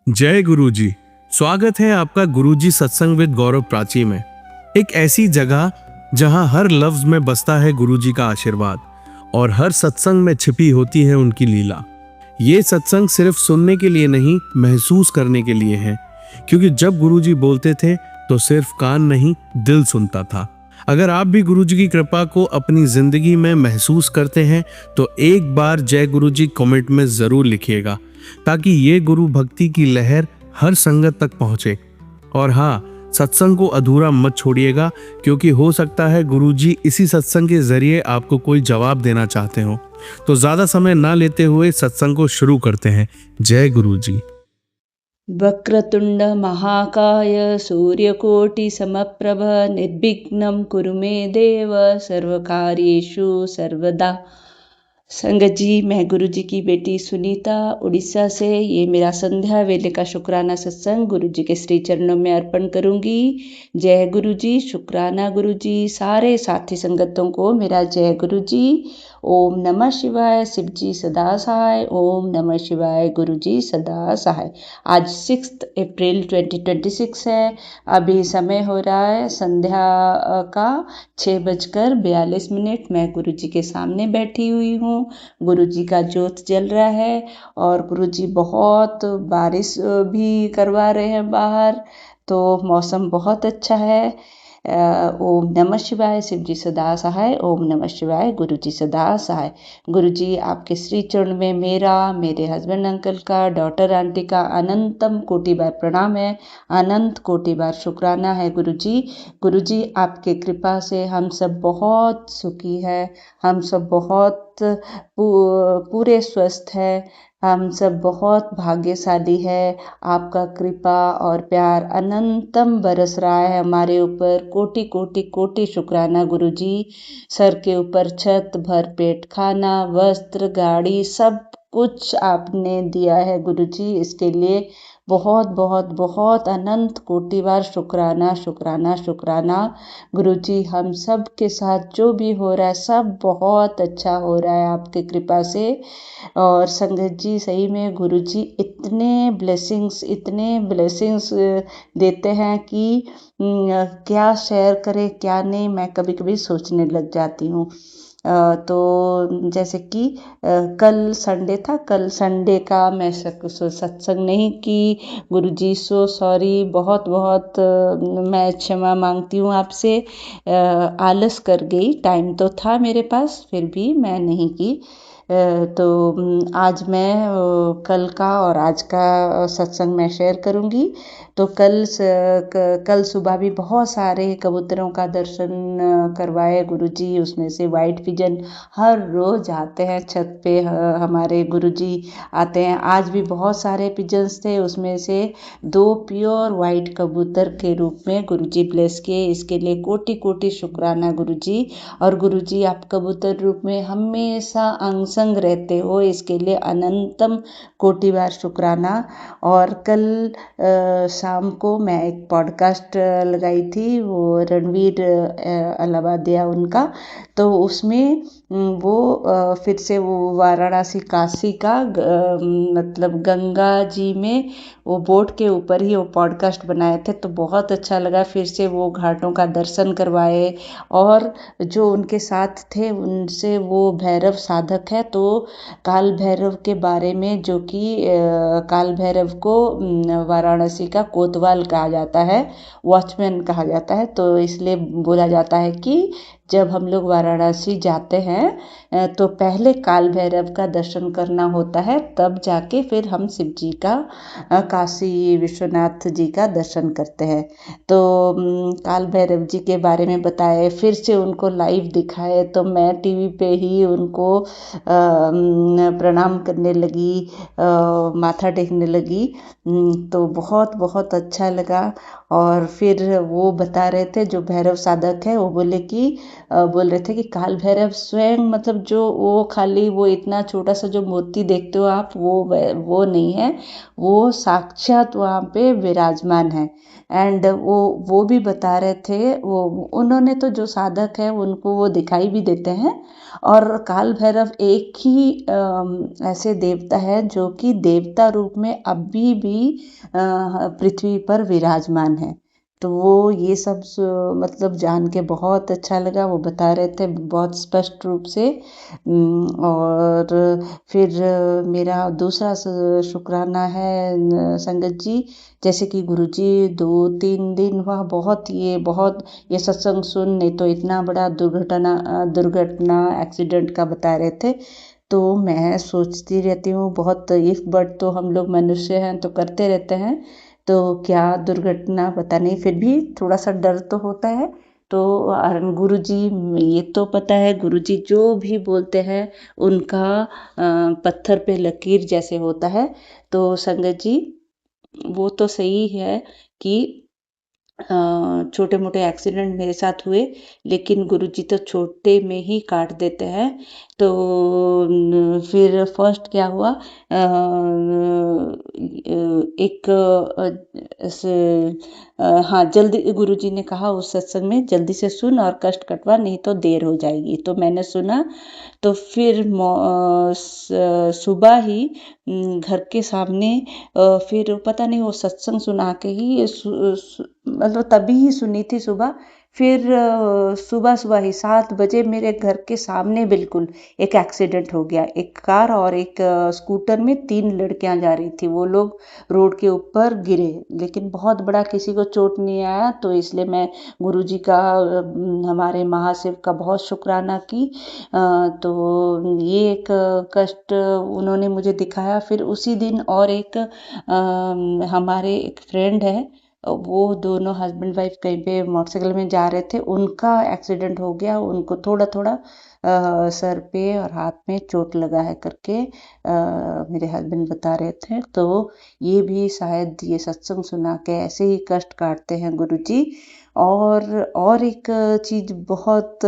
जय गुरुजी। स्वागत है आपका गुरुजी सत्संग विद गौरव प्राची में। एक ऐसी जगह जहां हर लफ्ज में बसता है गुरुजी का आशीर्वाद और हर सत्संग में छिपी होती है उनकी लीला। ये सत्संग सिर्फ सुनने के लिए नहीं, महसूस करने के लिए है, क्योंकि जब गुरुजी बोलते थे तो सिर्फ कान नहीं, दिल सुनता था। अगर आप भी गुरुजी की कृपा को अपनी जिंदगी में महसूस करते हैं तो एक बार जय गुरुजी कमेंट में जरूर लिखिएगा, ताकि ये गुरु भक्ति की लहर हर संगत तक पहुंचे। और हाँ, सत्संग को अधूरा मत छोड़िएगा, क्योंकि हो सकता है गुरुजी इसी सत्संग के जरिए आपको कोई जवाब देना चाहते हो। तो ज्यादा समय ना लेते हुए सत्संग को शुरू करते हैं। जय गुरुजी। वक्रतुंड महाकाय सूर्यकोटि समप्रभ निर्विघ्नं कुरु मे देव सर्वकार्येषु सर्वदा। संगत जी, मैं गुरु जी की बेटी सुनीता उड़ीसा से ये मेरा संध्या वेले का शुक्राना सत्संग गुरु जी के श्री चरणों में अर्पण करूंगी। जय गुरु जी, शुक्राना गुरु जी। सारे साथी संगतों को मेरा जय गुरु जी। ओम नमः शिवाय, शिव जी सदा सहाय। ओम नमः शिवाय, गुरु जी सदा सहाय। आज 6 अप्रैल 2026 है। अभी समय हो रहा है संध्या का 6:42। मैं गुरु जी के सामने बैठी हुई हूँ। गुरु जी का ज्योत जल रहा है और गुरु जी बहुत बारिश भी करवा रहे हैं बाहर, तो मौसम बहुत अच्छा है। ओम नमः शिवाय, शिव जी सदा सहाय। ओम नमः शिवाय, गुरु जी सदा सहाय। गुरु जी, आपके श्री चरण में मेरा, मेरे हस्बैंड अंकल का, डॉटर आंटी का अनंतम कोटि बार प्रणाम है, अनंत कोटि बार शुक्राना है गुरु जी। गुरु जी, आपके कृपा से हम सब बहुत सुखी है, हम सब बहुत पूरे स्वस्थ है, हम सब बहुत भाग्यशाली है। आपका कृपा और प्यार अनंतम बरस रहा है हमारे ऊपर। कोटि कोटि कोटि शुक्राना गुरु जी। सर के ऊपर छत, भर पेट खाना, वस्त्र, गाड़ी, सब कुछ आपने दिया है गुरु जी। इसके लिए बहुत बहुत बहुत अनंत कोटि बार शुक्राना शुक्राना शुक्राना गुरु जी। हम सब के साथ जो भी हो रहा है सब बहुत अच्छा हो रहा है आपकी कृपा से। और संगत जी, सही में गुरु जी इतने ब्लेसिंग्स देते हैं कि क्या शेयर करें क्या नहीं, मैं कभी कभी सोचने लग जाती हूँ। तो जैसे कि कल संडे था, कल संडे का मैं सत्संग नहीं की। गुरु जी सो सॉरी, बहुत बहुत मैं क्षमा मांगती हूँ आपसे। आलस कर गई, टाइम तो था मेरे पास फिर भी मैं नहीं की। तो आज मैं कल का और आज का सत्संग मैं शेयर करूंगी। तो कल सुबह भी बहुत सारे कबूतरों का दर्शन करवाए गुरुजी। उसमें से वाइट पिजन हर रोज आते हैं छत पे, हमारे गुरुजी आते हैं। आज भी बहुत सारे पिजन्स थे, उसमें से 2 प्योर वाइट कबूतर के रूप में गुरुजी ब्लेस किए। इसके लिए कोटि कोटि शुक्राना गुरुजी। और गुरुजी, आप कबूतर रूप में हमेशा अंग संग रहते हो, इसके लिए अनंतम कोटि बार शुक्राना। और कल शाम को मैं एक पॉडकास्ट लगाई थी, वो रणवीर अलाहाबादिया उनका। तो उसमें वो फिर से वो वाराणसी काशी का मतलब गंगा जी में वो बोट के ऊपर ही वो पॉडकास्ट बनाए थे, तो बहुत अच्छा लगा। फिर से वो घाटों का दर्शन करवाए और जो उनके साथ थे उनसे, वो भैरव साधक है, तो काल भैरव के बारे में, जो कि काल भैरव को वाराणसी का कोतवाल कहा जाता है, वॉचमैन कहा जाता है। तो इसलिए बोला जाता है कि जब हम लोग वाराणसी जाते हैं तो पहले काल भैरव का दर्शन करना होता है, तब जाके फिर हम शिव जी का, काशी विश्वनाथ जी का दर्शन करते हैं। तो काल भैरव जी के बारे में बताए, फिर से उनको लाइव दिखाए, तो मैं टीवी पे ही उनको प्रणाम करने लगी, माथा टेकने लगी। तो बहुत बहुत अच्छा लगा। और फिर वो बता रहे थे, जो भैरव साधक है, वो बोले कि बोल रहे थे कि काल भैरव स्वयं मतलब जो वो खाली वो इतना छोटा सा जो मूर्ति देखते हो आप वो नहीं है, वो साक्षात वहाँ पे विराजमान है। एंड वो भी बता रहे थे, वो उन्होंने तो जो साधक है उनको वो दिखाई भी देते हैं। और काल भैरव एक ही ऐसे देवता है जो कि देवता रूप में अभी भी पृथ्वी पर विराजमान है। तो वो ये सब मतलब जान के बहुत अच्छा लगा, वो बता रहे थे बहुत स्पष्ट रूप से। और फिर मेरा दूसरा शुक्राना है संगत जी, जैसे कि गुरुजी 2-3 दिन वह बहुत ये सत्संग सुन, नहीं तो इतना बड़ा दुर्घटना एक्सीडेंट का बता रहे थे। तो मैं सोचती रहती हूँ बहुत, इफ बट तो हम लोग मनुष्य हैं तो करते रहते हैं, तो क्या दुर्घटना पता नहीं, फिर भी थोड़ा सा डर तो होता है। तो गुरुजी, ये तो पता है गुरुजी जो भी बोलते हैं उनका पत्थर पे लकीर जैसे होता है। तो संगत जी वो तो सही है कि छोटे मोटे एक्सीडेंट मेरे साथ हुए, लेकिन गुरुजी तो छोटे में ही काट देते हैं। तो फिर फर्स्ट क्या हुआ, एक हाँ, जल्दी गुरुजी ने कहा उस सत्संग में, जल्दी से सुन और कष्ट कटवा, नहीं तो देर हो जाएगी। तो मैंने सुना। तो फिर सुबह ही घर के सामने फिर पता नहीं वो सत्संग सुना के ही मतलब तभी ही सुनी थी सुबह। फिर सुबह सुबह ही 7 बजे मेरे घर के सामने बिल्कुल एक एक्सीडेंट हो गया। एक कार और एक स्कूटर में 3 लड़कियां जा रही थी, वो लोग रोड के ऊपर गिरे, लेकिन बहुत बड़ा किसी को चोट नहीं आया। तो इसलिए मैं गुरुजी का हमारे महाशिव का बहुत शुक्राना की। तो ये एक कष्ट उन्होंने मुझे दिखाया। फिर उसी दिन और एक हमारे एक फ्रेंड है, वो दोनों हस्बैंड वाइफ कहीं पे मोटरसाइकिल में जा रहे थे, उनका एक्सीडेंट हो गया। उनको थोड़ा थोड़ा सर पे और हाथ में चोट लगा है करके मेरे हस्बैंड बता रहे थे। तो ये भी शायद ये सत्संग सुना के ऐसे ही कष्ट काटते हैं गुरुजी। और एक चीज़ बहुत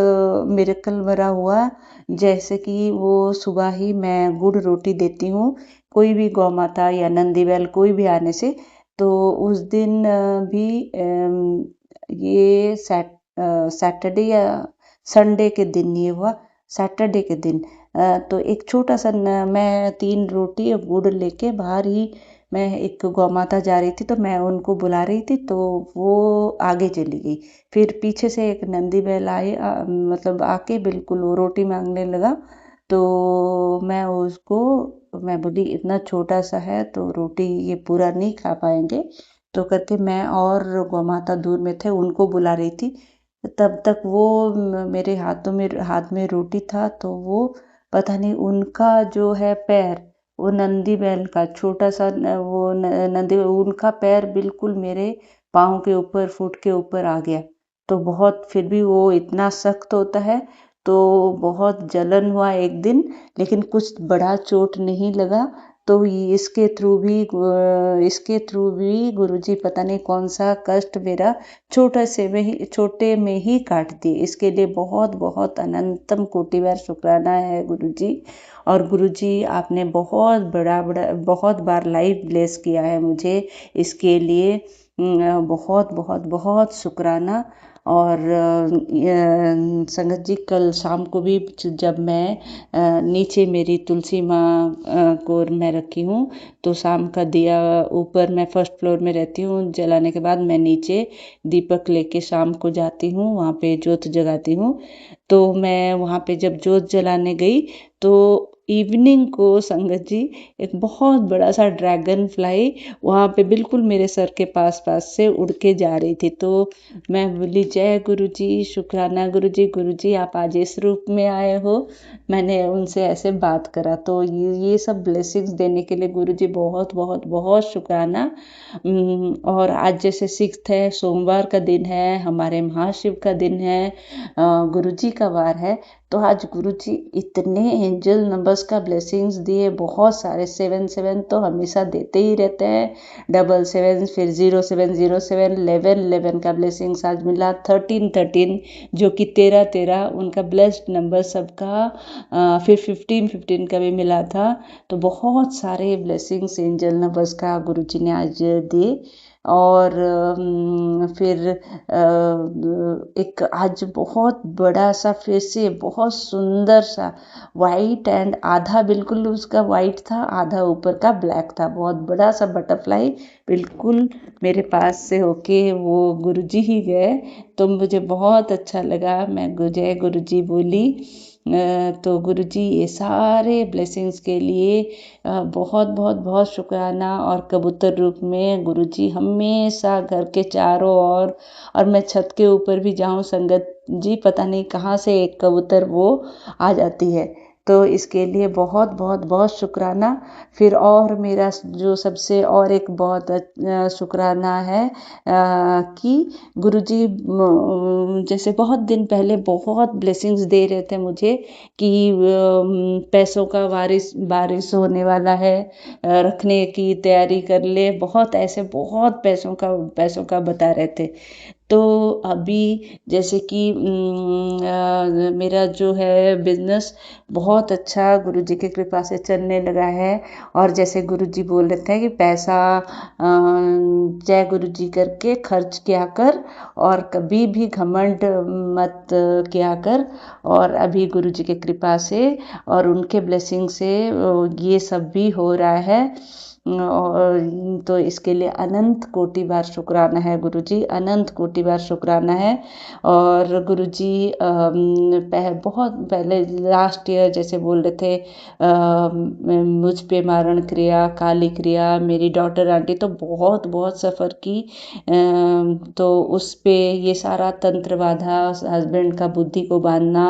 मिरेकल भरा हुआ, जैसे कि वो सुबह ही मैं गुड़ रोटी देती हूँ कोई भी गौ माता या नंदी बैल कोई भी आने से। तो उस दिन भी ये सैटरडे या संडे के दिन ये हुआ, सैटरडे के दिन। तो एक छोटा सा मैं 3 रोटी और गुड़ लेके बाहर ही, मैं एक गौ माता जा रही थी तो मैं उनको बुला रही थी, तो वो आगे चली गई। फिर पीछे से एक नंदी बैल आए, मतलब आके बिल्कुल वो रोटी मांगने लगा। तो मैं बोली इतना छोटा सा है तो रोटी ये पूरा नहीं खा पाएंगे, तो करके मैं और गौ माता दूर में थे उनको बुला रही थी। तब तक वो मेरे हाथ में रोटी था, तो वो पता नहीं उनका जो है पैर, वो नंदी बैल का छोटा सा नंदी, उनका पैर बिल्कुल मेरे पाँव के ऊपर, फुट के ऊपर आ गया। तो बहुत, फिर भी वो इतना सख्त होता है, तो बहुत जलन हुआ एक दिन, लेकिन कुछ बड़ा चोट नहीं लगा। तो इसके थ्रू भी गुरुजी पता नहीं कौन सा कष्ट मेरा छोटे में ही काट दिए। इसके लिए बहुत बहुत अनंतम कोटि बार शुक्राना है गुरुजी। और गुरुजी आपने बहुत बार लाइव ब्लेस किया है मुझे, इसके लिए बहुत बहुत बहुत शुक्राना। और संगत जी कल शाम को भी जब मैं नीचे मेरी तुलसी माँ को मैं रखी हूँ, तो शाम का दिया ऊपर, मैं फर्स्ट फ्लोर में रहती हूँ, जलाने के बाद मैं नीचे दीपक लेके शाम को जाती हूँ, वहाँ पे ज्योत जगाती हूँ। तो मैं वहाँ पे जब ज्योत जलाने गई, तो इवनिंग को संगत जी एक बहुत बड़ा सा ड्रैगन फ्लाई वहाँ पे बिल्कुल मेरे सर के पास पास से उड़ के जा रही थी। तो मैं बोली जय गुरुजी, शुक्राना गुरुजी आप आज इस रूप में आए हो। मैंने उनसे ऐसे बात करा, तो ये सब ब्लेसिंग्स देने के लिए गुरुजी बहुत बहुत बहुत शुक्राना। और आज जैसे 6th है, सोमवार का दिन है, हमारे महाशिव का दिन है, गुरुजी का वार है। तो आज गुरुजी इतने एंजल नंबर्स का ब्लेसिंग्स दिए, बहुत सारे 7 तो हमेशा देते ही रहते हैं, 7 फिर 07 11 का ब्लेसिंग्स आज मिला, 13 जो कि 13 उनका ब्लेस्ड नंबर सबका, फिर 15 का भी मिला था। तो बहुत सारे ब्लेसिंग्स एंजल नंबर्स का गुरुजी ने आज दिए। और फिर एक आज बहुत बड़ा सा फिर से बहुत सुंदर सा वाइट एंड आधा बिल्कुल उसका वाइट था, आधा ऊपर का ब्लैक था, बहुत बड़ा सा बटरफ्लाई बिल्कुल मेरे पास से होके वो गुरुजी ही गए। तो मुझे बहुत अच्छा लगा, मैं जय गुरुजी बोली। तो गुरुजी ये सारे ब्लेसिंग्स के लिए बहुत बहुत बहुत शुक्राना। और कबूतर रूप में गुरुजी हमेशा घर के चारों ओर, और मैं छत के ऊपर भी जाऊं संगत जी, पता नहीं कहाँ से एक कबूतर वो आ जाती है। तो इसके लिए बहुत बहुत बहुत शुक्राना। फिर और मेरा जो सबसे और एक बहुत शुक्राना है कि गुरुजी जैसे बहुत दिन पहले बहुत ब्लेसिंग्स दे रहे थे मुझे कि पैसों का बारिश होने वाला है, रखने की तैयारी कर ले, बहुत ऐसे बहुत पैसों का बता रहे थे। तो अभी जैसे कि मेरा जो है बिजनेस बहुत अच्छा गुरुजी की कृपा से चलने लगा है। और जैसे गुरुजी बोल रहे थे कि पैसा जय गुरुजी करके खर्च किया कर, और कभी भी घमंड मत किया कर। और अभी गुरुजी की कृपा से और उनके ब्लेसिंग से ये सब भी हो रहा है। और तो इसके लिए अनंत कोटि बार शुक्राना है गुरुजी, अनंत कोटि बार शुक्राना है। और गुरुजी बहुत पहले लास्ट ईयर जैसे बोल रहे थे मुझ पे मारण क्रिया, काली क्रिया, मेरी डॉटर आंटी तो बहुत बहुत सफ़र की। तो उस पे ये सारा तंत्र बाधा, हस्बैंड का बुद्धि को बांधना,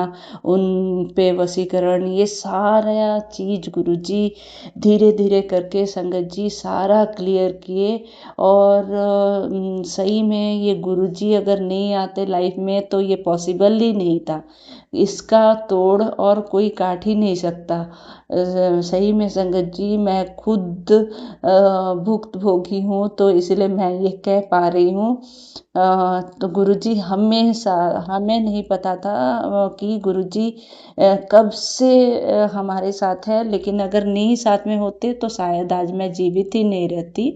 उन पे वशीकरण, ये सारा चीज़ गुरुजी धीरे धीरे करके संगत जी सारा क्लियर किए। और सही में ये गुरुजी अगर नहीं आते लाइफ में तो ये पॉसिबल ही नहीं था, इसका तोड़ और कोई काट ही नहीं सकता। सही में संगत जी मैं खुद भुक्तभोगी हूँ, तो इसलिए मैं ये कह पा रही हूँ। तो गुरुजी हमेशा, हमें नहीं पता था कि गुरुजी कब से हमारे साथ है, लेकिन अगर नहीं साथ में होते तो शायद आज मैं जीवित ही नहीं रहती।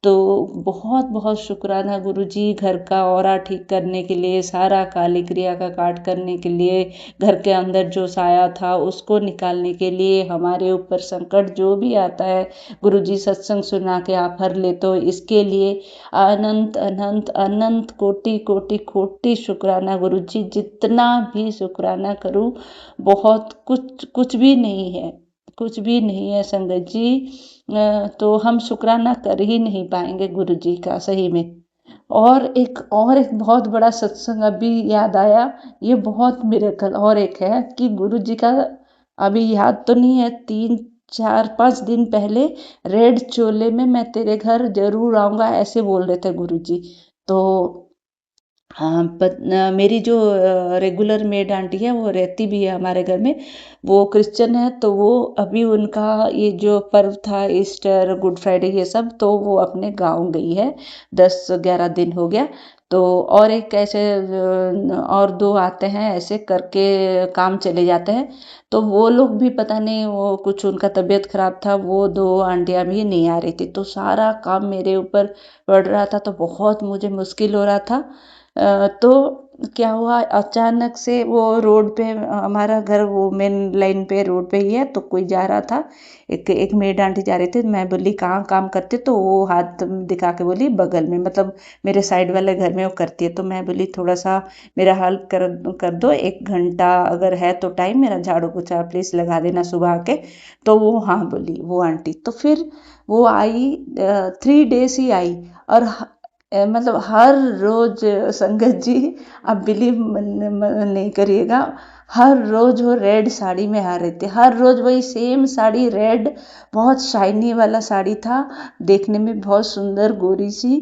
तो बहुत बहुत शुक्राना गुरुजी, घर का औरा ठीक करने के लिए, सारा काली क्रिया का काट करने के लिए, घर के अंदर जो साया था उसको निकालने के लिए, हमारे ऊपर संकट जो भी आता है गुरुजी सत्संग सुना के आप हर ले, तो इसके लिए अनंत अनंत अनंत कोटि कोटि कोटि शुक्राना गुरुजी। जितना भी शुक्राना करूं बहुत कुछ भी नहीं है, कुछ भी नहीं है संगत जी। तो हम शुक्राना कर ही नहीं पाएंगे गुरुजी का, सही में। और एक बहुत बड़ा सत्संग अभी याद आया, ये बहुत मिरेकल और एक है कि गुरुजी का अभी याद तो नहीं है, 3 4 5 दिन पहले रेड चोले में मैं तेरे घर जरूर आऊंगा ऐसे बोल रहे थे गुरुजी। तो हाँ, मेरी जो रेगुलर मेड आंटी है वो रहती भी है हमारे घर में, वो क्रिश्चियन है। तो वो अभी उनका ये जो पर्व था ईस्टर, गुड फ्राइडे, ये सब, तो वो अपने गांव गई है, 10 11 दिन हो गया। तो और एक ऐसे और दो आते हैं, ऐसे करके काम चले जाते हैं। तो वो लोग भी पता नहीं, वो कुछ उनका तबीयत खराब था, वो दो आंटियां भी नहीं आ रही थी, तो सारा काम मेरे ऊपर पड़ रहा था, तो बहुत मुझे मुश्किल हो रहा था। तो क्या हुआ, अचानक से वो रोड पे, हमारा घर वो मेन लाइन पे रोड पे ही है, तो कोई जा रहा था, एक मेड आंटी जा रही थी। मैं बोली कहाँ काम करती, तो वो हाथ दिखा के बोली बगल में, मतलब मेरे साइड वाले घर में वो करती है। तो मैं बोली थोड़ा सा मेरा हेल्प कर दो, 1 घंटा अगर है तो टाइम, मेरा झाड़ू पोछा प्लीज़ लगा देना सुबह के। तो वो हाँ बोली वो आंटी। तो फिर वो आई, 3 डेज ही आई, और मतलब हर रोज संगत जी, आप बिलीव नहीं करिएगा, हर रोज वो रेड साड़ी में आ रहे थे, हर रोज वही सेम साड़ी रेड, बहुत शाइनी वाला साड़ी था, देखने में बहुत सुंदर गोरी सी।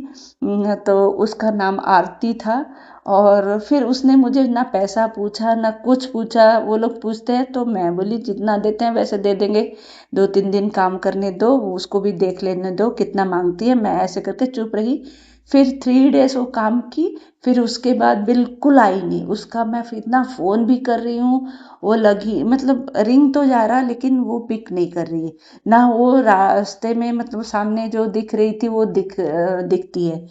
तो उसका नाम आरती था। और फिर उसने मुझे ना पैसा पूछा ना कुछ पूछा। वो लोग पूछते हैं तो मैं बोली जितना देते हैं वैसे दे देंगे, 2-3 दिन काम करने दो, उसको भी देख लेने दो कितना मांगती है। मैं ऐसे करके चुप रही। फिर 3 डेज वो काम की, फिर उसके बाद बिल्कुल आई नहीं। उसका मैं फिर इतना फ़ोन भी कर रही हूँ, वो लगी मतलब रिंग तो जा रहा लेकिन वो पिक नहीं कर रही है। ना वो रास्ते में मतलब सामने जो दिख रही थी वो दिखती है।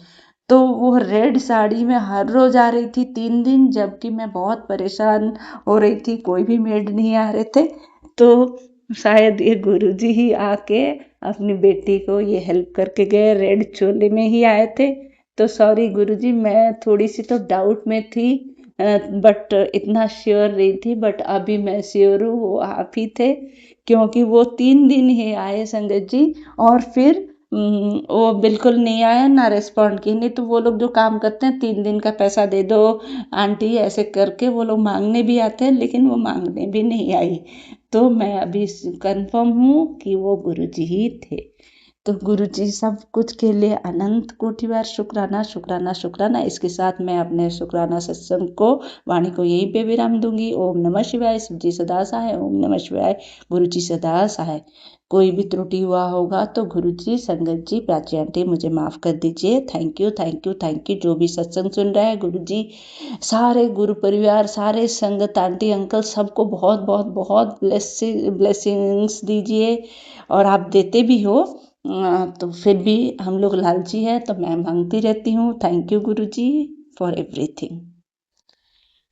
तो वो रेड साड़ी में हर रोज आ रही थी 3 दिन, जबकि मैं बहुत परेशान हो रही थी, कोई भी मेड नहीं आ रहे थे। तो शायद ये गुरुजी ही आके अपनी बेटी को ये हेल्प करके गए, रेड चोले में ही आए थे। तो सॉरी गुरुजी, मैं थोड़ी सी तो डाउट में थी, बट इतना श्योर नहीं थी। बट अभी मैं श्योर हूँ वो आप ही थे, क्योंकि वो 3 दिन ही आए संगत जी। और फिर वो बिल्कुल नहीं आया, ना रिस्पॉन्ड की। नहीं तो वो लोग जो काम करते हैं 3 दिन का पैसा दे दो आंटी, ऐसे करके वो लोग मांगने भी आते हैं, लेकिन वो मांगने भी नहीं आई। तो मैं अभी कंफर्म हूँ कि वो गुरुजी ही थे। तो गुरुजी सब कुछ के लिए अनंत कोटि बार शुक्राना शुक्राना शुक्राना। इसके साथ मैं अपने शुक्राना सत्संग को, वाणी को यहीं पे विराम दूंगी। ओम नमः शिवाय। शिव जी सदा सहाय। ओम नमः शिवाय। गुरु जी सदा सहाय। कोई भी त्रुटि हुआ होगा तो गुरु जी, संगत जी, प्राची आंटी मुझे माफ़ कर दीजिए। Thank you thank you thank you. जो भी सत्संग सुन रहा है गुरु जी, सारे गुरु परिवार, सारे संगत, आंटी अंकल, सबको बहुत बहुत बहुत ब्लेसिंग्स दीजिए। और आप देते भी हो, तो फिर भी हम लोग लालची है तो मैं मांगती रहती हूँ। Thank you Guru ji for everything.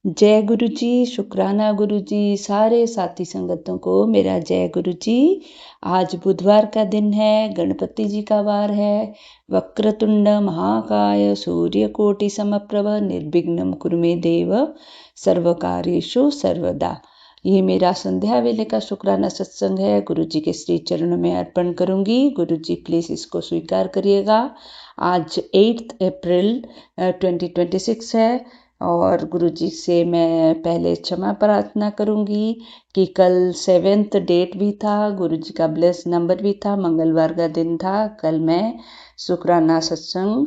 जय गुरु जी। शुक्राना गुरु जी। सारे साथी संगतों को मेरा जय गुरु जी। आज बुधवार का दिन है, गणपति जी का वार है। वक्रतुंड महाकाय सूर्यकोटि समप्रभ निर्विघ्नं कुरु मे देव सर्वकार्येषु सर्वदा। ये मेरा संध्या वेले का शुक्राना सत्संग है, गुरु जी के श्री चरणों में अर्पण करूंगी। गुरु जी प्लीज़ इसको स्वीकार करिएगा। आज 8 अप्रैल 2026 है, और गुरु जी से मैं पहले क्षमा प्रार्थना करूंगी कि कल 7th डेट भी था, गुरु जी का ब्लेस नंबर भी था, मंगलवार का दिन था। कल मैं शुक्राना सत्संग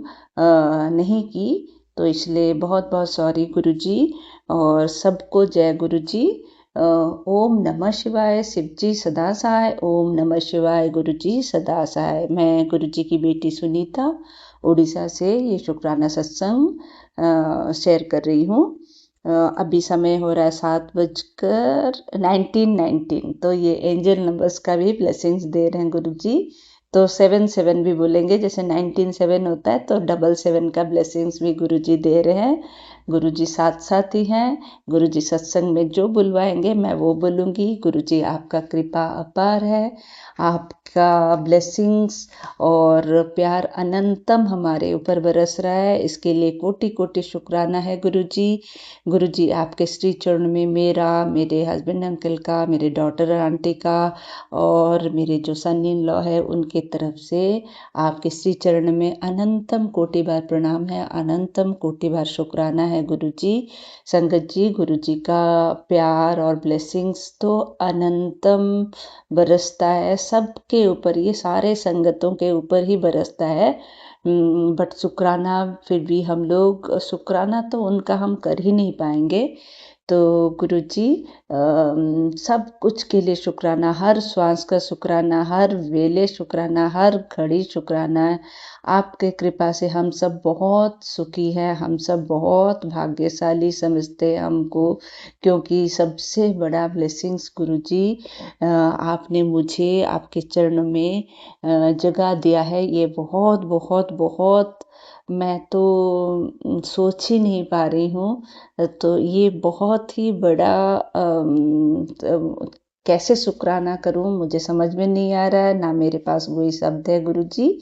नहीं की, तो इसलिए बहुत बहुत सॉरी गुरु जी। और सबको जय गुरु जी। ओम नमः शिवाय। शिव जी सदा सहाय। ओम नमः शिवाय। गुरु जी सदा सहाय। मैं गुरु जी की बेटी सुनीता, उड़ीसा से ये शुक्राना सत्संग शेयर कर रही हूँ। अभी समय हो रहा है 7:19। तो ये एंजल नंबर्स का भी ब्लेसिंग्स दे रहे हैं गुरु जी। तो 7 भी बोलेंगे, जैसे 19 होता है तो 7 का ब्लेसिंग्स भी गुरु जी दे रहे हैं। गुरु जी साथ साथ ही हैं। गुरु जी सत्संग में जो बुलवाएंगे मैं वो बोलूँगी। गुरु जी आपका कृपा अपार है, आपका ब्लेसिंग्स और प्यार अनंतम हमारे ऊपर बरस रहा है, इसके लिए कोटि कोटि शुक्राना है गुरु जी। गुरु जी आपके श्री चरण में मेरा, मेरे हस्बैंड अंकल का, मेरे डॉटर आंटी का और मेरे जो सन इन लॉ है उनके तरफ से आपके श्री चरण में अनंतम कोटि बार प्रणाम है, अनंतम कोटि बार शुक्राना है गुरु जी। संगत जी, गुरु जी का प्यार और ब्लेसिंग्स तो अनंतम बरसता है सबके ऊपर, ये सारे संगतों के ऊपर ही बरसता है। बट शुक्राना फिर भी हम लोग, शुक्राना तो उनका हम कर ही नहीं पाएंगे। तो गुरु जी सब कुछ के लिए शुक्राना, हर श्वास का शुक्राना, हर वेले शुक्राना, हर घड़ी शुक्राना। आपके कृपा से हम सब बहुत सुखी हैं, हम सब बहुत भाग्यशाली समझते हैं हमको, क्योंकि सबसे बड़ा ब्लेसिंग्स गुरु जी आपने मुझे आपके चरणों में जगह दिया है। ये बहुत बहुत बहुत, मैं तो सोच ही नहीं पा रही हूँ। तो ये बहुत ही बड़ा कैसे शुक्राना करूँ मुझे समझ में नहीं आ रहा है, ना मेरे पास वही शब्द है गुरु जी।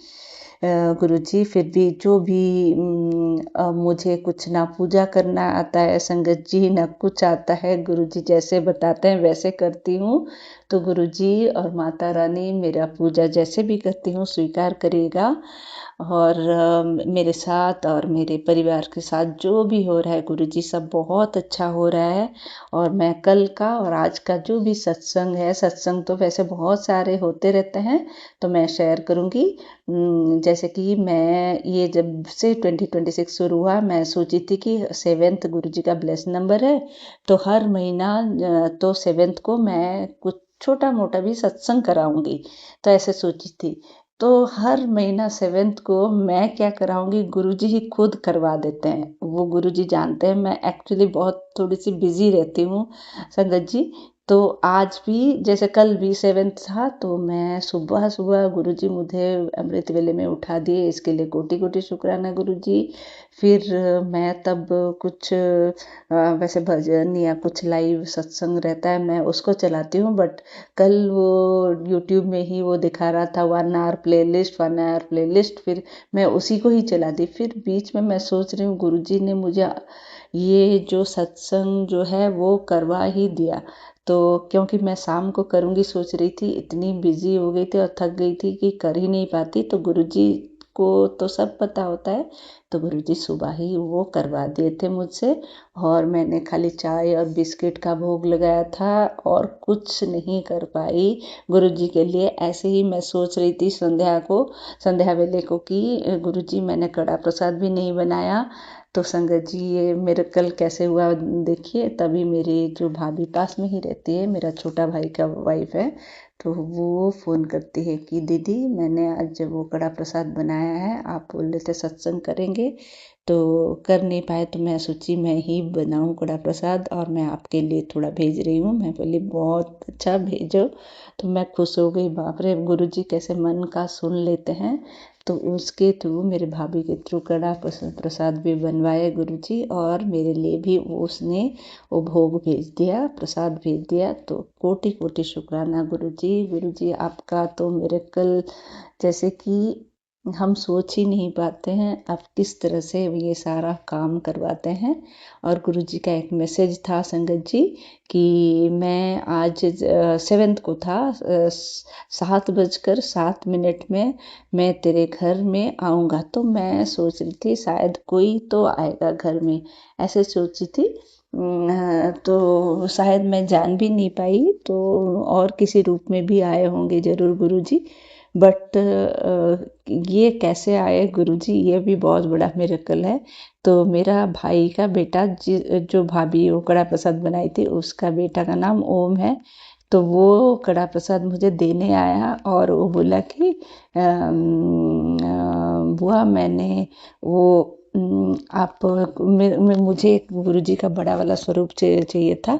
गुरु जी फिर भी जो भी मुझे कुछ ना पूजा करना आता है संगत जी, ना कुछ आता है, गुरु जी जैसे बताते हैं वैसे करती हूँ। तो गुरु जी और माता रानी मेरा पूजा जैसे भी करती हूँ स्वीकार करिएगा। और मेरे साथ और मेरे परिवार के साथ जो भी हो रहा है गुरुजी सब बहुत अच्छा हो रहा है। और मैं कल का और आज का जो भी सत्संग है, सत्संग तो वैसे बहुत सारे होते रहते हैं, तो मैं शेयर करूँगी। जैसे कि मैं ये जब से 2026 शुरू हुआ, मैं सोची थी कि 7th गुरुजी का ब्लेस नंबर है, तो हर महीना तो 7th को मैं कुछ छोटा मोटा भी सत्संग कराऊंगी, तो ऐसे सोची थी। तो हर महीना 7th को मैं क्या कराऊंगी, गुरुजी ही खुद करवा देते हैं। वो गुरुजी जानते हैं मैं एक्चुअली बहुत थोड़ी सी बिजी रहती हूँ संगत जी। तो आज भी जैसे कल भी 7th था, तो मैं सुबह सुबह गुरुजी मुझे अमृत वेले में उठा दिए, इसके लिए कोटि कोटि शुक्राना गुरुजी। फिर मैं तब कुछ वैसे भजन या कुछ लाइव सत्संग रहता है मैं उसको चलाती हूँ, बट कल वो यूट्यूब में ही वो दिखा रहा था 1 आवर प्लेलिस्ट, 1 आवर प्लेलिस्ट, फिर मैं उसी को ही चला दी। फिर बीच में मैं सोच रही हूँ गुरुजी ने मुझे ये जो सत्संग जो है वो करवा ही दिया। तो क्योंकि मैं शाम को करूँगी सोच रही थी, इतनी बिजी हो गई थी और थक गई थी कि कर ही नहीं पाती, तो गुरुजी को तो सब पता होता है, तो गुरुजी सुबह ही वो करवा दिए थे मुझसे। और मैंने खाली चाय और बिस्किट का भोग लगाया था और कुछ नहीं कर पाई गुरुजी के लिए। ऐसे ही मैं सोच रही थी संध्या वेले को कि गुरुजी मैंने कड़ा प्रसाद भी नहीं बनाया। तो संगत जी ये मिरेकल कैसे हुआ देखिए। तभी मेरी जो भाभी पास में ही रहती है, मेरा छोटा भाई का वाइफ है, तो वो फ़ोन करती है कि दीदी मैंने आज जब वो कड़ा प्रसाद बनाया है, आप बोल रहे थे सत्संग करेंगे तो कर नहीं पाए, तो मैं सोची मैं ही बनाऊं कड़ा प्रसाद और मैं आपके लिए थोड़ा भेज रही हूँ। मैं बोली बहुत अच्छा भेजो। तो मैं खुश हो गई, बाप रे गुरुजी कैसे मन का सुन लेते हैं। तो उसके थ्रू, मेरे भाभी के थ्रू कड़ा प्रसाद भी बनवाए गुरुजी, और मेरे लिए भी उसने वो भोग भेज दिया, प्रसाद भेज दिया। तो कोटि कोटि शुक्राना गुरुजी। गुरुजी आपका तो मिरेकल जैसे कि हम सोच ही नहीं पाते हैं, आप किस तरह से ये सारा काम करवाते हैं। और गुरुजी का एक मैसेज था संगत जी कि मैं आज 7th को था, 7:07 में मैं तेरे घर में आऊँगा। तो मैं सोच रही थी शायद कोई तो आएगा घर में, ऐसे सोची थी। तो शायद मैं जान भी नहीं पाई, तो और किसी रूप में भी आए होंगे जरूर गुरुजी। बट ये कैसे आए गुरुजी, ये भी बहुत बड़ा मिरेकल है। तो मेरा भाई का बेटा जो भाभी वो कड़ा प्रसाद बनाई थी, उसका बेटा का नाम ओम है। तो वो कड़ा प्रसाद मुझे देने आया और वो बोला कि बुआ मैंने वो आप मुझे गुरुजी का बड़ा वाला स्वरूप चाहिए था,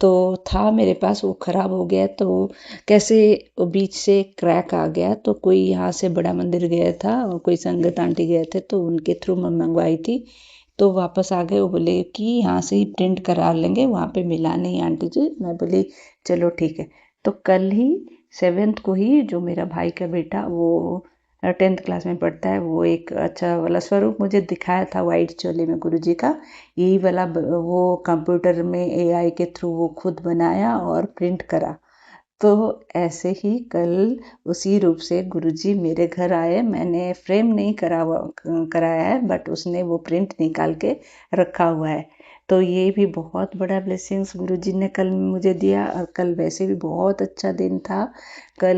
तो था मेरे पास, वो ख़राब हो गया। तो कैसे बीच से क्रैक आ गया, तो कोई यहाँ से बड़ा मंदिर गया था और कोई संगत आंटी गए थे, तो उनके थ्रू मैं मंगवाई थी। तो वापस आ गए, वो बोले कि यहाँ से ही प्रिंट करा लेंगे, वहाँ पे मिला नहीं आंटी जी। मैं बोली चलो ठीक है। तो कल ही 7th को ही जो मेरा भाई का बेटा वो 10th क्लास में पढ़ता है, वो एक अच्छा वाला स्वरूप मुझे दिखाया था वाइट चोले में गुरुजी का, यही वाला वो कंप्यूटर में एआई के थ्रू वो खुद बनाया और प्रिंट करा। तो ऐसे ही कल उसी रूप से गुरुजी मेरे घर आए। मैंने फ्रेम नहीं कराया है, बट उसने वो प्रिंट निकाल के रखा हुआ है। तो ये भी बहुत बड़ा ब्लेसिंग्स गुरुजी ने कल मुझे दिया। और कल वैसे भी बहुत अच्छा दिन था। कल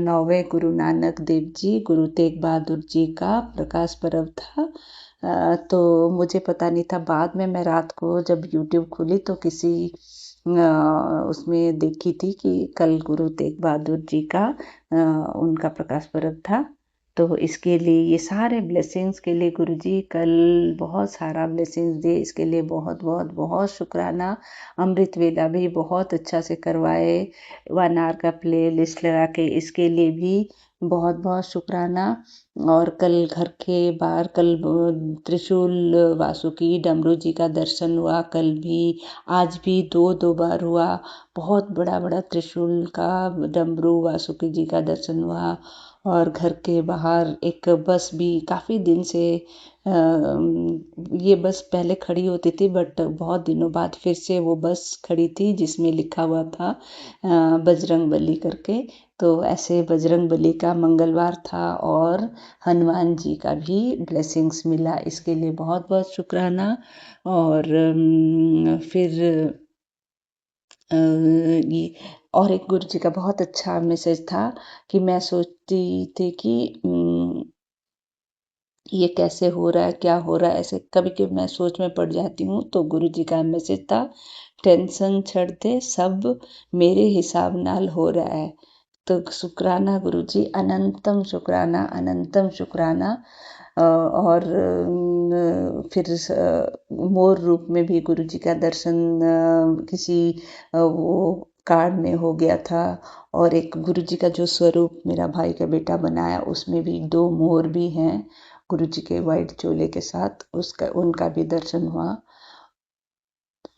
9वें गुरु नानक देव जी, गुरु तेग बहादुर जी का प्रकाश पर्व था। तो मुझे पता नहीं था, बाद में मैं रात को जब यूट्यूब खोली तो किसी उसमें देखी थी कि कल गुरु तेग बहादुर जी का उनका प्रकाश पर्व था। तो इसके लिए ये सारे ब्लेसिंग्स के लिए गुरुजी कल बहुत सारा ब्लेसिंग्स दिए, इसके लिए बहुत बहुत बहुत शुक्राना। अमृत वेला भी बहुत अच्छा से करवाए, 1 आवर का प्ले लिस्ट लगा के, इसके लिए भी बहुत बहुत शुक्राना। और कल घर के बाहर कल त्रिशूल वासुकी डमरू जी का दर्शन हुआ, कल भी आज भी दो दो बार हुआ। बहुत बड़ा बड़ा त्रिशूल का डमरू वासुकी जी का दर्शन हुआ। और घर के बाहर एक बस भी काफ़ी दिन से ये बस पहले खड़ी होती थी, बट बहुत दिनों बाद फिर से वो बस खड़ी थी जिसमें लिखा हुआ था बजरंग बली करके। तो ऐसे बजरंग बली का मंगलवार था और हनुमान जी का भी ब्लेसिंग्स मिला, इसके लिए बहुत बहुत शुक्राना। और फिर ये और एक गुरु जी का बहुत अच्छा मैसेज था कि मैं सोचती थी कि ये कैसे हो रहा है, क्या हो रहा है, ऐसे कभी कभी मैं सोच में पड़ जाती हूँ। तो गुरु जी का मैसेज था, टेंशन छड़ दे, सब मेरे हिसाब नाल हो रहा है। तो शुक्राना गुरु जी, अनंतम शुक्राना, अनंतम शुक्राना। और फिर मोर रूप में भी गुरु जी का दर्शन किसी वो कार्ड में हो गया था। और एक गुरु जी का जो स्वरूप मेरा भाई का बेटा बनाया, उसमें भी 2 मोर भी हैं गुरु जी के वाइट चोले के साथ, उसका उनका भी दर्शन हुआ।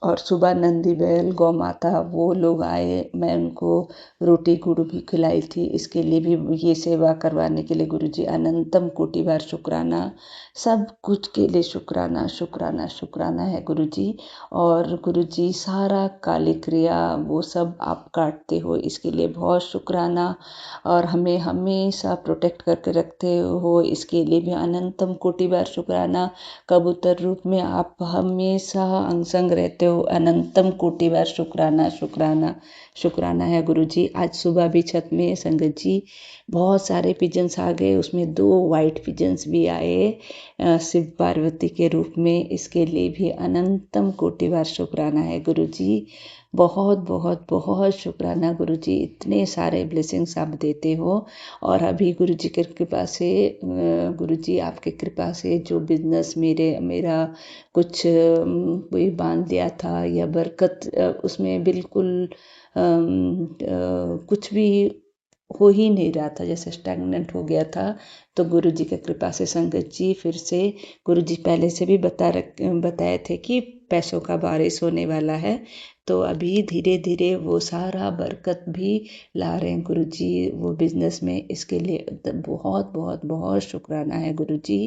और सुबह नंदी बैल गौ माता वो लोग आए, मैं उनको रोटी गुड़ भी खिलाई थी, इसके लिए भी ये सेवा करवाने के लिए गुरुजी अनंतम कोटि बार शुक्राना। सब कुछ के लिए शुक्राना शुक्राना शुक्राना है गुरुजी। और गुरुजी सारा काली क्रिया वो सब आप काटते हो, इसके लिए बहुत शुक्राना। और हमें हमेशा प्रोटेक्ट करके रखते हो, इसके लिए भी अनंतम कोटि बार शुक्राना। कबूतर रूप में आप हमेशा अंग संग रहते हो, अनंतम कोटि बार शुक्राना शुक्राना शुक्राना है गुरुजी। आज सुबह भी छत में संगत जी बहुत सारे पिजन्स आ गए, उसमें 2 वाइट पिजन्स भी आए शिव पार्वती के रूप में, इसके लिए भी अनंतम कोटि बार शुक्राना है गुरुजी। बहुत बहुत बहुत शुक्राना गुरुजी, इतने सारे ब्लेसिंग्स आप देते हो। और अभी गुरुजी की कृपा से गुरुजी आपके कृपा से जो बिजनेस मेरा कुछ कोई बांध दिया था या बरकत उसमें बिल्कुल कुछ भी हो ही नहीं रहा था, जैसे स्टैगनेंट हो गया था। तो गुरु जी की कृपा से संगत जी फिर से, गुरु जी पहले से भी बताए थे कि पैसों का बारिश होने वाला है। तो अभी धीरे धीरे वो सारा बरकत भी ला रहे हैं गुरु जी वो बिजनेस में, इसके लिए बहुत बहुत बहुत शुक्राना है गुरु जी।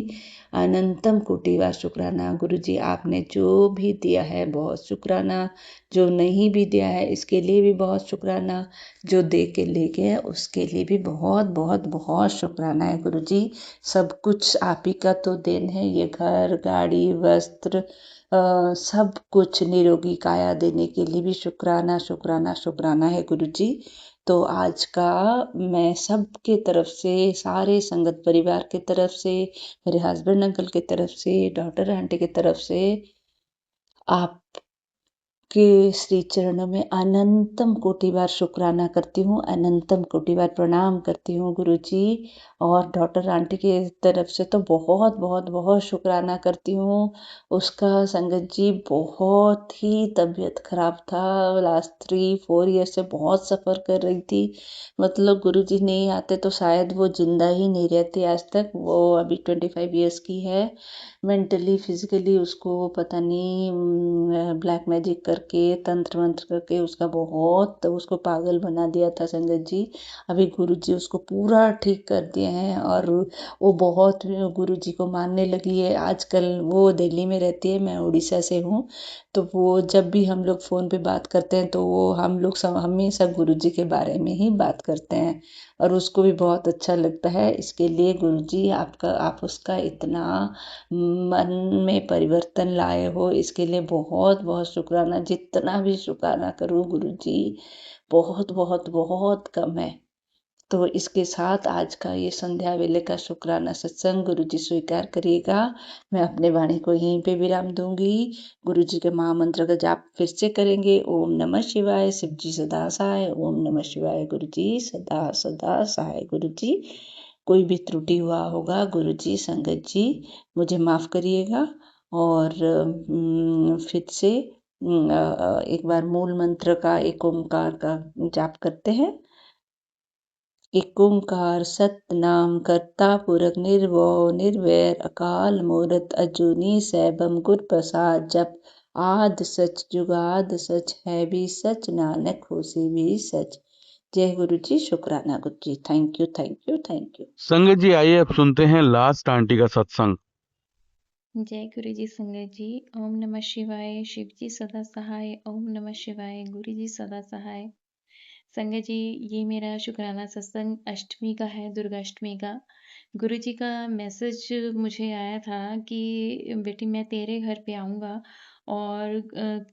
अनंतम कोटि बार शुक्राना गुरु जी, आपने जो भी दिया है बहुत शुक्राना, जो नहीं भी दिया है इसके लिए भी बहुत शुक्राना, जो दे के ले गए उसके लिए भी बहुत बहुत बहुत शुक्राना है गुरु जी। सब कुछ आप ही का तो देन है, ये घर गाड़ी वस्त्र सब कुछ निरोगी काया देने के लिए भी शुक्राना शुक्राना शुक्राना है गुरु जी। तो आज का मैं सबके तरफ से, सारे संगत परिवार के तरफ से, मेरे हस्बैंड अंकल की तरफ से, डॉटर आंटी की तरफ से आप के श्री चरणों में अनंतम कोटि बार शुक्राना करती हूँ, अनंतम कोटि बार प्रणाम करती हूँ गुरु जी। और डॉटर आंटी की तरफ से तो बहुत बहुत बहुत शुक्राना करती हूँ। उसका संगत जी बहुत ही तबीयत खराब था, लास्ट 3-4 ईयर से बहुत सफ़र कर रही थी। मतलब गुरु जी नहीं आते तो शायद वो जिंदा ही नहीं रहती आज तक। वो अभी 25 ईयर्स की है। मेंटली फिजिकली उसको पता नहीं ब्लैक मैजिक करके तंत्र मंत्र करके उसका बहुत उसको पागल बना दिया था संगत जी। अभी गुरु जी उसको पूरा ठीक कर दिए हैं और वो बहुत गुरु जी को मानने लगी है आजकल। वो दिल्ली में रहती है, मैं उड़ीसा से हूँ। तो वो जब भी हम लोग फ़ोन पे बात करते हैं तो वो हम लोग सब हमेशा गुरु जी के बारे में ही बात करते हैं और उसको भी बहुत अच्छा लगता है। इसके लिए गुरु जी आप उसका इतना मन में परिवर्तन लाए हो, इसके लिए बहुत बहुत शुक्राना। जितना भी शुक्राना करूँ गुरु जी बहुत बहुत बहुत कम है। तो इसके साथ आज का ये संध्या वेले का शुक्राना सत्संग गुरु जी स्वीकार करिएगा। मैं अपने वाणी को यहीं पे विराम दूंगी। गुरु जी के महामंत्र का जाप फिर से करेंगे। ओम नमः शिवाय, शिव जी सदा सहाय। ओम नमः शिवाय, गुरु जी सदा सदा सहाय। गुरु जी कोई भी त्रुटि हुआ होगा गुरु जी संगत जी मुझे माफ़ करिएगा। और फिर से एक बार मूल मंत्र का एक ओंकार का जाप करते हैं। एक ओंकार सतनाम करता पुरख निर्भव निर्वैर अकाल मूरत अजूनी सैभम गुर प्रसाद जप। आद सच जुगाद सच है भी सच, नानक होसी भी सच। जय गुरु जी, शुक्राना गुरु जी। Thank you, thank you, thank you. संगत जी, आइए अब सुनते हैं लास्ट आंटी का सत्संग। जय गुरु जी संगत जी। ओम नमः शिवाय। शिव जी सदा सहाय। ओम नमः शिवाय। गुरु जी सदा सहाय। संगत जी, ये मेरा शुक्राना सत्संग अष्टमी का है, दुर्गाष्टमी का। गुरु जी का मैसेज मुझे आया था कि बेटी मैं तेरे घर पे आऊँगा और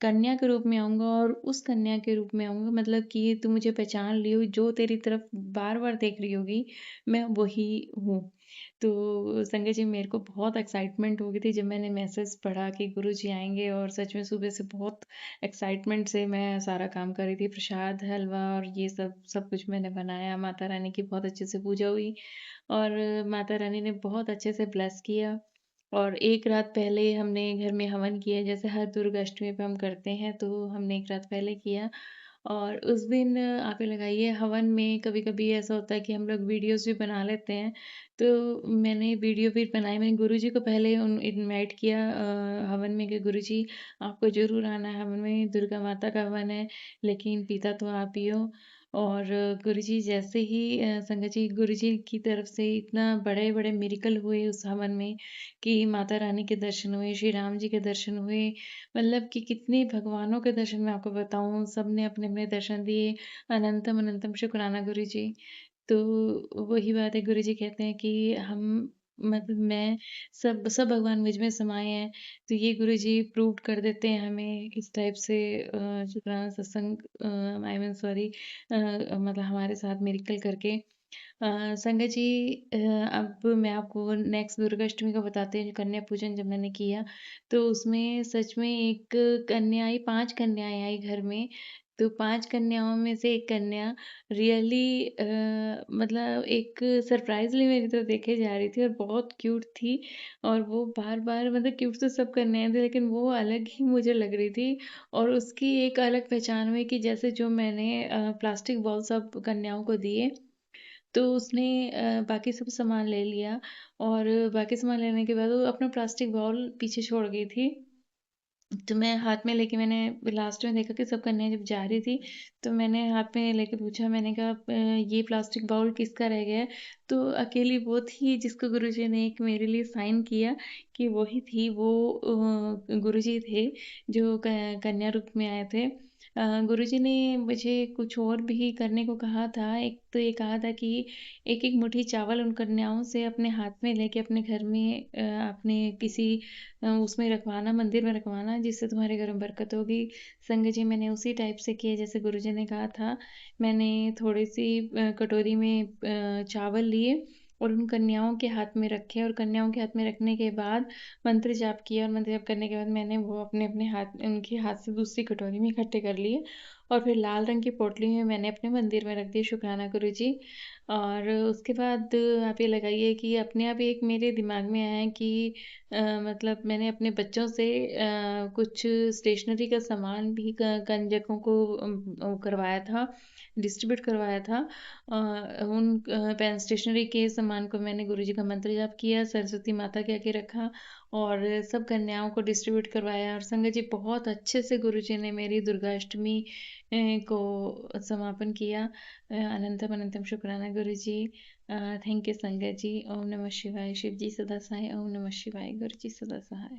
कन्या के रूप में आऊँगा और उस कन्या के रूप में आऊँगा, मतलब कि तू मुझे पहचान लियो, जो तेरी तरफ बार बार देख रही होगी मैं वही हूँ। तो संगत जी, मेरे को बहुत एक्साइटमेंट हो गई थी जब मैंने मैसेज पढ़ा कि गुरु जी आएंगे, और सच में सुबह से बहुत एक्साइटमेंट से मैं सारा काम कर रही थी। प्रसाद, हलवा और ये सब सब कुछ मैंने बनाया। माता रानी की बहुत अच्छे से पूजा हुई और माता रानी ने बहुत अच्छे से ब्लेस किया। और एक रात पहले हमने घर में हवन किया, जैसे हर दुर्गाष्टमी पे हम करते हैं, तो हमने एक रात पहले किया। और उस दिन आप ये लगाइए, हवन में कभी-कभी ऐसा होता है कि हम लोग वीडियोज़ भी बना लेते हैं। तो मैंने वीडियो भी बनाई। मैंने गुरुजी को पहले उन इनवाइट किया हवन में कि गुरुजी आपको ज़रूर आना है हवन में, दुर्गा माता का हवन है, लेकिन पीता तो आप ही हो। और गुरुजी जैसे ही संगत जी, गुरुजी की तरफ से इतना बड़े-बड़े मिरेकल हुए उस हवन में कि माता रानी के दर्शन हुए, श्री राम जी के दर्शन हुए, मतलब कि कितने भगवानों के दर्शन मैं आपको बताऊँ, सबने अपने-अपने दर्शन दिए। अनंतम अनंतम शुक्राना गुरुजी। तो वही बात है, गुरुजी कहते हैं कि हम, मतलब मैं, सब सब भगवान मुझ में समाये हैं। तो ये गुरुजी प्रूव कर देते हैं हमें इस टाइप से शुक्राना सत्संग, आई मीन सॉरी, मतलब हमारे साथ मिरेकल करके। संगत जी, अब मैं आपको नेक्स्ट दुर्गाष्टमी का बताते हैं, जो कन्या पूजन जब मैंने किया, तो उसमें सच में एक कन्या आई, 5 कन्याएँ आई घर में। तो 5 कन्याओं में से एक कन्या रियली मतलब एक सरप्राइज़ली मेरी तरफ देखे जा रही थी और बहुत क्यूट थी। और वो बार-बार, मतलब क्यूट तो सब कन्याएँ थी, लेकिन वो अलग ही मुझे लग रही थी। और उसकी एक अलग पहचान हुई कि जैसे जो मैंने प्लास्टिक बॉल सब कन्याओं को दिए, तो उसने बाकी सब सामान ले लिया। और बाकी सामान लेने के बाद वो अपना प्लास्टिक बाउल पीछे छोड़ गई थी। तो मैं हाथ में लेके, मैंने लास्ट में देखा कि सब कन्याएँ जब जा रही थी, तो मैंने हाथ में लेके पूछा, मैंने कहा ये प्लास्टिक बाउल किसका रह गया है? तो अकेली वो थी जिसको गुरुजी ने एक मेरे लिए साइन किया कि वही थी वो, गुरुजी थे जो कन्या रूप में आए थे। गुरुजी ने मुझे कुछ और भी करने को कहा था। एक तो ये कहा था कि एक-एक मुट्ठी चावल उन कन्याओं से अपने हाथ में लेके अपने घर में अपने किसी उसमें रखवाना, मंदिर में रखवाना, जिससे तुम्हारे घर में बरकत होगी। संगत जी, मैंने उसी टाइप से किया जैसे गुरुजी ने कहा था। मैंने थोड़ी-सी कटोरी में चावल लिए और उन कन्याओं के हाथ में रखे, और कन्याओं के हाथ में रखने के बाद मंत्र जाप किया, और मंत्र जाप करने के बाद मैंने वो अपने-अपने हाथ, उनके हाथ से दूसरी कटोरी में इकट्ठे कर लिए और फिर लाल रंग की पोटली में मैंने अपने मंदिर में रख दिए। शुक्राना गुरुजी। और उसके बाद आप ये लगाइए कि अपने आप ही एक मेरे दिमाग में आया कि मतलब मैंने अपने बच्चों से कुछ स्टेशनरी का सामान भी कंजकों को वो करवाया था, डिस्ट्रीब्यूट करवाया था। उन पेन स्टेशनरी के सामान को मैंने गुरुजी का मंत्र जाप किया, सरस्वती माता के आगे रखा और सब कन्याओं को डिस्ट्रीब्यूट करवाया। और संगत जी, बहुत अच्छे से गुरुजी ने मेरी दुर्गाष्टमी को समापन किया। अनंतम अनंतम शुक्राना गुरुजी। थैंक यू संगत जी। ओम नमः शिवाय। शिव जी सदा सहाय। ओम नमः शिवाय। गुरु जी सदा सहाय।